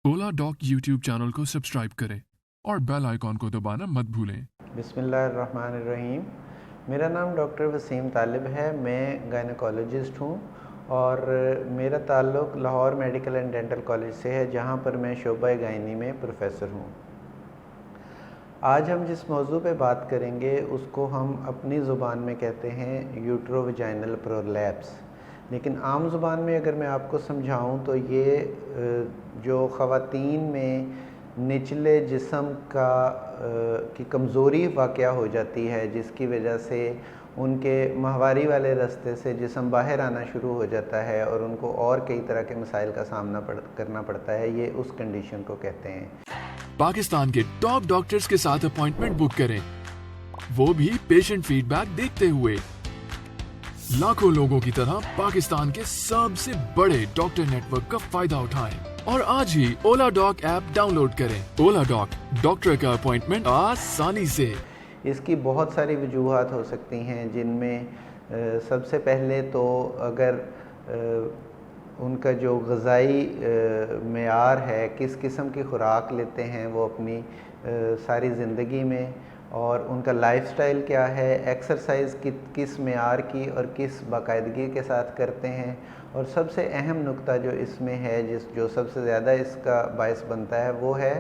ओला dock YouTube channel को subscribe करें और बेल आइकॉन को दबाना मत भूलें। बिस्मिल्लाहिर्रहमानिर्रहीम। मेरा नाम डॉक्टर वसीम तालिब है। मैं गायनेकोलॉजिस्ट हूँ और मेरा ताल्लुक़ Lahore medical and dental college से है, जहाँ पर मैं शोबा गायनी में प्रोफेसर हूँ। आज हम जिस मौजू पे बात करेंगे उसको हम अपनी ज़ुबान में कहते हैं यूट्रोवजाइनल प्रोलैप्स, लेकिन आम ज़ुबान में अगर मैं आपको समझाऊं तो ये जो ख़वातीन में निचले जिस्म की कमज़ोरी वाक़या हो जाती है, जिसकी वजह से उनके माहवारी वाले रास्ते से जिस्म बाहर आना शुरू हो जाता है और उनको और कई तरह के मसाइल का सामना करना पड़ता है, ये उस कंडीशन को कहते हैं। पाकिस्तान के टॉप डॉक्टर्स के साथ अपॉइंटमेंट बुक करें, वो भी पेशेंट फीडबैक देखते हुए। लाखों लोगों की तरह पाकिस्तान के सबसे बड़े डॉक्टर नेटवर्क का फायदा उठाएं और आज ही ओला डॉक ऐप डाउनलोड करें। ओला डॉक, डॉक्टर का अपॉइंटमेंट आसानी से। इसकी बहुत सारी वजूहात हो सकती हैं, जिनमें सबसे पहले तो अगर उनका जो ग़िज़ाई मेयार है, किस किस्म की ख़ुराक लेते हैं वो अपनी सारी ज़िंदगी में, और उनका लाइफस्टाइल क्या है, एक्सरसाइज किस मेयार की और किस बाकायदगी के साथ करते हैं, और सबसे अहम नुक्ता जो इसमें है, जो सबसे ज़्यादा इसका बायस बनता है, वो है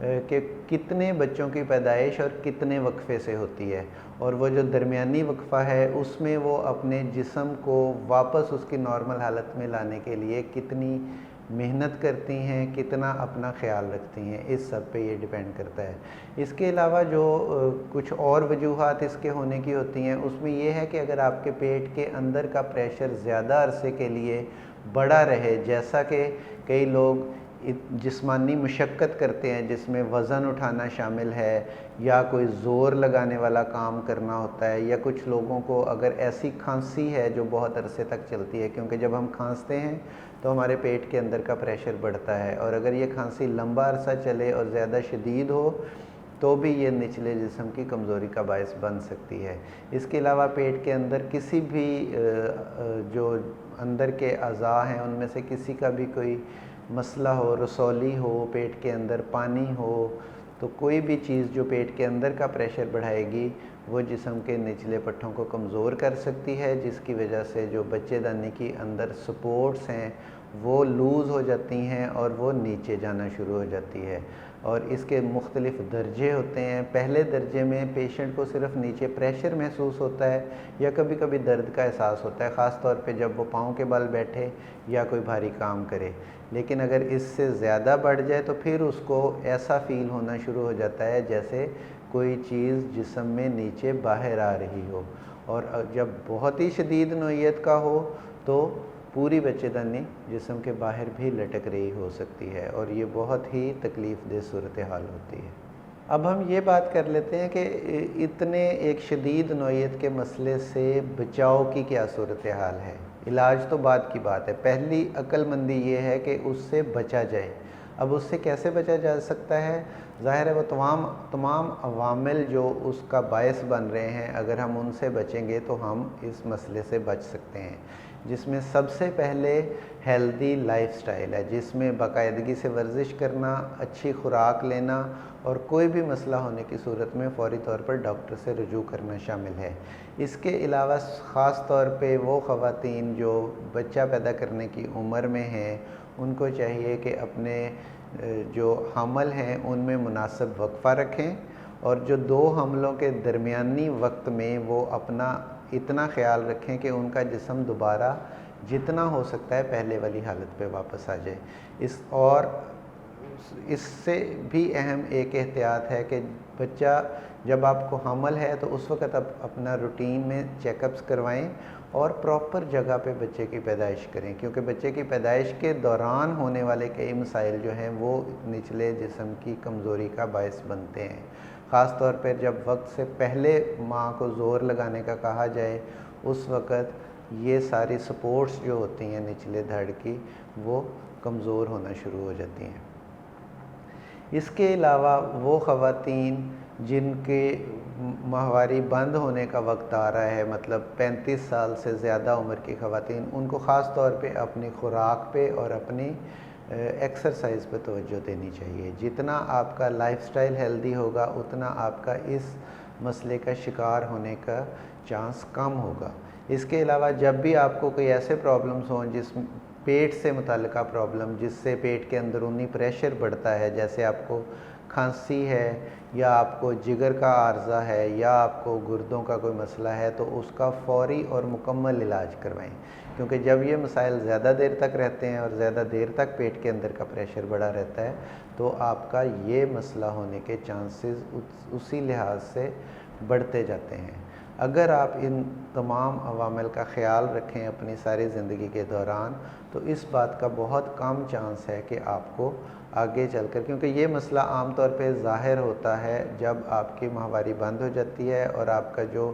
कि कितने बच्चों की पैदाइश और कितने वक्फे से होती है, और वो जो दरमियानी वक्फ़ा है उसमें वो अपने जिस्म को वापस उसकी नॉर्मल हालत में लाने के लिए कितनी मेहनत करती हैं, कितना अपना ख्याल रखती हैं, इस सब पे ये डिपेंड करता है। इसके अलावा जो कुछ और वजूहात इसके होने की होती हैं, उसमें ये है कि अगर आपके पेट के अंदर का प्रेशर ज़्यादा अरसे के लिए बढ़ा रहे, जैसा कि कई लोग जिस्मानी मुशक्क़त करते हैं जिसमें वज़न उठाना शामिल है, या कोई ज़ोर लगाने वाला काम करना होता है, या कुछ लोगों को अगर ऐसी खांसी है जो बहुत अरसे तक चलती है, क्योंकि जब हम खांसते हैं तो हमारे पेट के अंदर का प्रेशर बढ़ता है, और अगर ये खांसी लंबा अरसा चले और ज़्यादा शदीद हो तो भी ये निचले जिस्म की कमज़ोरी का बायस बन सकती है। इसके अलावा पेट के अंदर किसी भी जो अंदर के अज़ा हैं उनमें से किसी का भी कोई मसला हो, रसौली हो, पेट के अंदर पानी हो, तो कोई भी चीज़ जो पेट के अंदर का प्रेशर बढ़ाएगी वो जिस्म के निचले पट्ठों को कमज़ोर कर सकती है, जिसकी वजह से जो बच्चेदानी की अंदर सपोर्ट्स हैं वो लूज़ हो जाती हैं और वो नीचे जाना शुरू हो जाती है। और इसके मुख्तलिफ़ दर्जे होते हैं। पहले दर्जे में पेशेंट को सिर्फ नीचे प्रेशर महसूस होता है या कभी कभी दर्द का एहसास होता है, ख़ास तौर पे जब वो पाँव के बल बैठे या कोई भारी काम करे। लेकिन अगर इससे ज़्यादा बढ़ जाए तो फिर उसको ऐसा फ़ील होना शुरू हो जाता है जैसे कोई चीज़ जिस्म में नीचे बाहर आ रही हो, और जब बहुत ही शदीद नोयत का हो तो पूरी बच्चेदानी जिस्म के बाहर भी लटक रही हो सकती है, और ये बहुत ही तकलीफ़ दह सूरत हाल होती है। अब हम ये बात कर लेते हैं कि इतने एक शदीद नोयत के मसले से बचाव की क्या सूरत हाल है। इलाज तो बाद की बात है, पहली अक्लमंदी ये है कि उससे बचा जाए। अब उससे कैसे बचा जा सकता है? ज़ाहिर है वो तमाम अवामिल जो उसका बायस बन रहे हैं, अगर हम उनसे बचेंगे तो हम इस मसले से बच सकते हैं, जिसमें सबसे पहले हेल्दी लाइफस्टाइल है, जिसमें बाकायदगी से वर्जिश करना, अच्छी खुराक लेना, और कोई भी मसला होने की सूरत में फ़ौरी तौर पर डॉक्टर से रुजू करना शामिल है। इसके अलावा ख़ास तौर पे वो ख़वातीन जो बच्चा पैदा करने की उम्र में हैं, उनको चाहिए कि अपने जो हमल हैं उनमें मुनासिब वक्फ़ा रखें, और जो दो हमलों के दरमियानी वक्त में वो अपना इतना ख़्याल रखें कि उनका जिस्म दोबारा जितना हो सकता है पहले वाली हालत पे वापस आ जाए। इससे भी अहम एक एहतियात है कि बच्चा जब आपको हमल है तो उस वक़्त आप अपना रूटीन में चेकअप्स करवाएं और प्रॉपर जगह पे बच्चे की पैदाइश करें, क्योंकि बच्चे की पैदाइश के दौरान होने वाले कई मसाइल जो हैं वो निचले जिस्म की कमज़ोरी का बायस बनते हैं। ख़ास तौर पर जब वक्त से पहले माँ को ज़ोर लगाने का कहा जाए, उस वक़्त ये सारी सपोर्ट्स जो होती हैं निचले धड़ की वो कमज़ोर होना शुरू हो जाती हैं। इसके अलावा वो ख़वातीन जिनके माहवारी बंद होने का वक्त आ रहा है, मतलब 35 साल से ज़्यादा उम्र की ख़वातीन, उनको ख़ास तौर पे अपनी ख़ुराक पे और अपनी एक्सरसाइज पर तवज्जो देनी चाहिए। जितना आपका लाइफस्टाइल हेल्दी होगा उतना आपका इस मसले का शिकार होने का चांस कम होगा। इसके अलावा जब भी आपको कोई ऐसे प्रॉब्लम्स हों जिस पेट से मुताल्लिक़ा प्रॉब्लम, जिससे पेट के अंदरूनी प्रेशर बढ़ता है, जैसे आपको खांसी है या आपको जिगर का आर्ज़ा है या आपको गुर्दों का कोई मसला है, तो उसका फ़ौरी और मुकम्मल इलाज करवाएं, क्योंकि जब ये मसाइल ज़्यादा देर तक रहते हैं और ज़्यादा देर तक पेट के अंदर का प्रेशर बढ़ा रहता है तो आपका ये मसला होने के चांसेस उसी लिहाज से बढ़ते जाते हैं। अगर आप इन तमाम अवामिल का ख़याल रखें अपनी सारी ज़िंदगी के दौरान तो इस बात का बहुत कम चांस है कि आपको आगे चलकर, क्योंकि ये मसला आम तौर पे ज़ाहिर होता है जब आपकी माहवारी बंद हो जाती है और आपका जो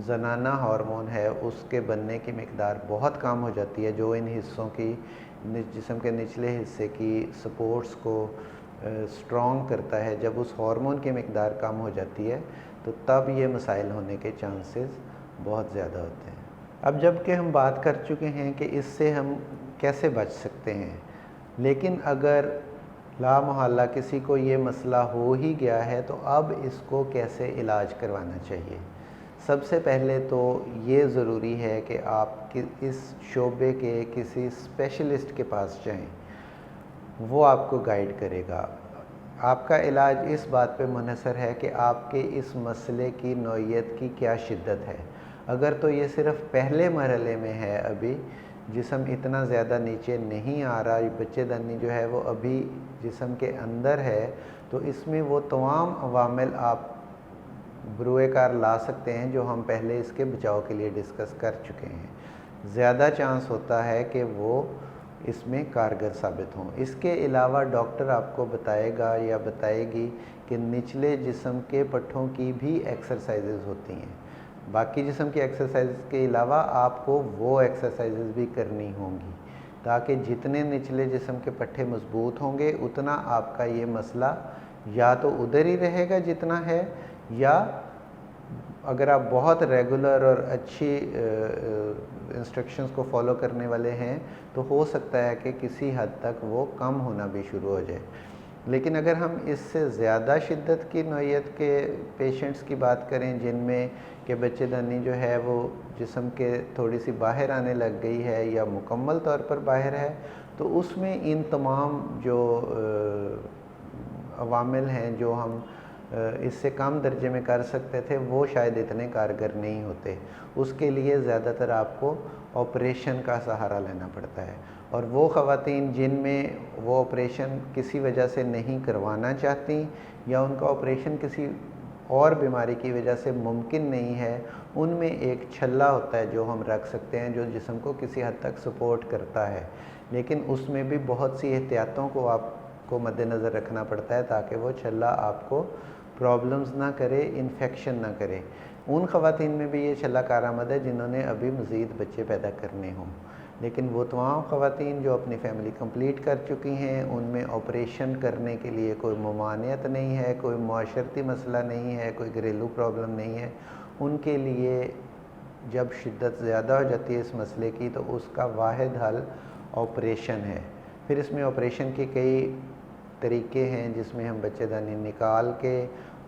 ज़नाना हार्मोन है उसके बनने की मिकदार बहुत कम हो जाती है, जो इन हिस्सों की जिस्म के निचले हिस्से की सपोर्ट्स को स्ट्रॉन्ग करता है। जब उस हार्मोन की मिकदार कम हो जाती है तो तब ये मसाइल होने के चांसेस बहुत ज़्यादा होते हैं। अब जब कि हम बात कर चुके हैं कि इससे हम कैसे बच सकते हैं, लेकिन अगर लामहल्ला किसी को ये मसला हो ही गया है तो अब इसको कैसे इलाज करवाना चाहिए। सबसे पहले तो ये ज़रूरी है कि आप इस शोबे के किसी स्पेशलिस्ट के पास जाएं, वो आपको गाइड करेगा। आपका इलाज इस बात पे मुनहसर है कि आपके इस मसले की नौइयत की क्या शिद्दत है। अगर तो ये सिर्फ़ पहले मरहले में है, अभी जिस्म इतना ज़्यादा नीचे नहीं आ रहा, बच्चेदानी जो है वो अभी जिस्म के अंदर है, तो इसमें वो तमाम अवामिल आप बरूए कार ला सकते हैं जो हम पहले इसके बचाव के लिए डिस्कस कर चुके हैं। ज़्यादा चांस होता है कि वो इसमें कारगर साबित हों। इसके अलावा डॉक्टर आपको बताएगा या बताएगी कि निचले जिस्म के पट्ठों की भी एक्सरसाइजेज़ होती हैं। बाकी जिस्म की एक्सरसाइज के अलावा आपको वो एक्सरसाइजेज़ भी करनी होंगी ताकि जितने निचले जिस्म के पट्ठे मजबूत होंगे उतना आपका ये मसला या तो उधर ही रहेगा जितना है, या अगर आप बहुत रेगुलर और अच्छी इंस्ट्रक्शंस को फॉलो करने वाले हैं तो हो सकता है कि किसी हद तक वो कम होना भी शुरू हो जाए। लेकिन अगर हम इससे ज़्यादा शिद्दत की नौइयत के पेशेंट्स की बात करें जिनमें कि बच्चेदानी जो है वो जिस्म के थोड़ी सी बाहर आने लग गई है या मुकम्मल तौर पर बाहर है, तो उसमें इन तमाम जो अवामिल हैं जो हम इससे कम दर्जे में कर सकते थे वो शायद इतने कारगर नहीं होते। उसके लिए ज़्यादातर आपको ऑपरेशन का सहारा लेना पड़ता है, और वो ख़वातीन जिनमें वो ऑपरेशन किसी वजह से नहीं करवाना चाहती या उनका ऑपरेशन किसी और बीमारी की वजह से मुमकिन नहीं है, उनमें एक छल्ला होता है जो हम रख सकते हैं जो जिस्म को किसी हद तक सपोर्ट करता है, लेकिन उसमें भी बहुत सी एहतियातों को आपको मद्देनज़र रखना पड़ता है ताकि वो छल्ला आपको प्रॉब्लम्स ना करे, इन्फेक्शन ना करे। उन ख़वातीन में भी ये छल्ला कारआमद है जिन्होंने अभी मज़ीद बच्चे पैदा करने हों, लेकिन वो तमाम ख़वातीन जो अपनी फ़ैमिली कंप्लीट कर चुकी हैं उनमें ऑपरेशन करने के लिए कोई ममानियत नहीं है, कोई माशरती मसला नहीं है, कोई घरेलू प्रॉब्लम नहीं है। उनके लिए जब शिद्दत ज़्यादा हो जाती है इस मसले की तो उसका वाहिद हल ऑपरेशन है। फिर इसमें ऑपरेशन के कई तरीके हैं जिसमें हम बच्चेदानी निकाल के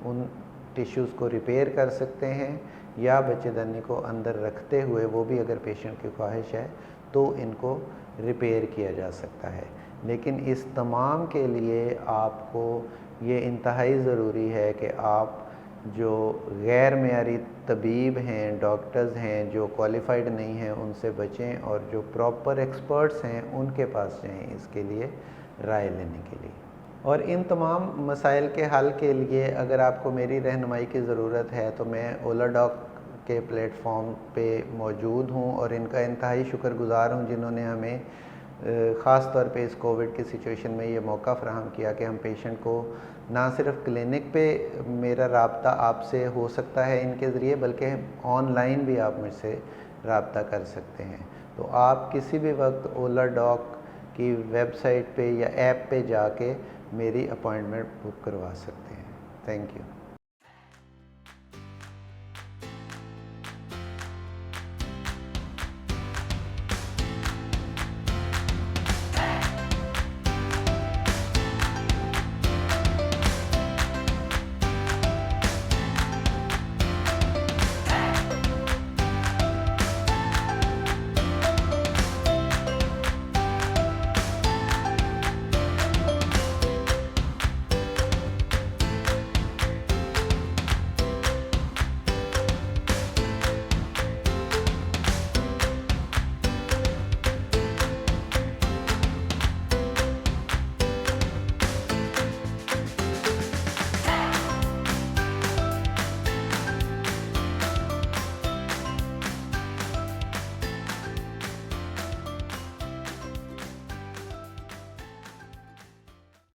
उन टिश्यूज़ को रिपेयर कर सकते हैं या बच्चेदानी को अंदर रखते हुए, वो भी अगर पेशेंट की ख्वाहिश है तो इनको रिपेयर किया जा सकता है। लेकिन इस तमाम के लिए आपको ये इंतहाई ज़रूरी है कि आप जो गैर मेयारी तबीब हैं, डॉक्टर्स हैं जो क्वालिफाइड नहीं हैं उनसे बचें और जो प्रॉपर एक्सपर्ट्स हैं उनके पास जाएं इसके लिए राय लेने के लिए। और इन तमाम मसाइल के हल के लिए अगर आपको मेरी रहनुमाई की ज़रूरत है तो मैं ओला डॉक के प्लेटफॉर्म पे मौजूद हूँ और इनका इंतहाई शुक्रगुज़ार हूँ जिन्होंने हमें ख़ास तौर पे इस कोविड की सिचुएशन में ये मौका फ़राहम किया कि हम पेशेंट को ना सिर्फ क्लिनिक पे मेरा राब्ता आपसे हो सकता है इनके ज़रिए, बल्कि ऑनलाइन भी आप मुझसे राब्ता कर सकते हैं। तो आप किसी भी वक्त ओला डॉक की वेबसाइट पे या ऐप पे जाके मेरी अपॉइंटमेंट बुक करवा सकते हैं। Thank you.